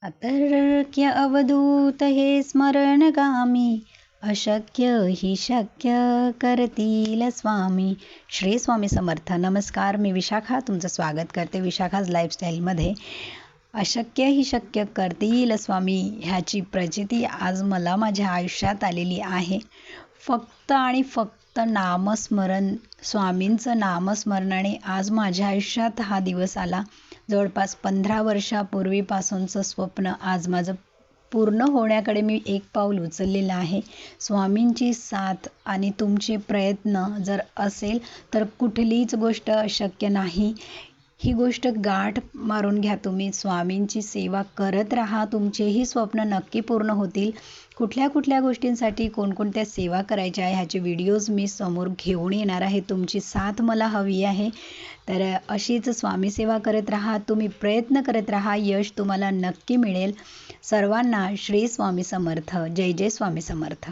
अतर्क्य अवधूत हे स्मरणगामी, अशक्य ही शक्य करतील स्वामी. श्री स्वामी समर्थ. नमस्कार, मी विशाखा तुमचं स्वागत करते विशाखाज लाईफस्टाईलमध्ये. अशक्य ही शक्य करतील स्वामी ह्याची प्रचिती आज मला माझ्या आयुष्यात आलेली आहे. फक्त आणि फक्त नामस्मरण, स्वामींचं नामस्मरणाने आज माझ्या आयुष्यात हा दिवस आला. जवळपास 15 वर्षापूर्वीपासूनचं स्वप्न आज माझं पूर्ण होण्याकडे मी एक पाऊल उचललेलं आहे. स्वामींची साथ आणि तुमचे प्रयत्न जर असेल तर कुठलीच गोष्ट अशक्य नाही. ही गोष्ट गाठ मारून घ्या तुम्ही. स्वामींची सेवा करत राहा, तुमचेही स्वप्न नक्की पूर्ण होतील. कुठल्या गोष्टींसाठी कोणकोणत्या सेवा करायच्या आहे ह्याचे व्हिडिओज मी समोर घेऊन येणार आहे. तुमची साथ मला हवी आहे. तर अशीच स्वामी सेवा करत राहा, तुम्ही प्रयत्न करत राहा, यश तुम्हाला नक्की मिळेल. सर्वांना श्री स्वामी समर्थ. जय जय स्वामी समर्थ.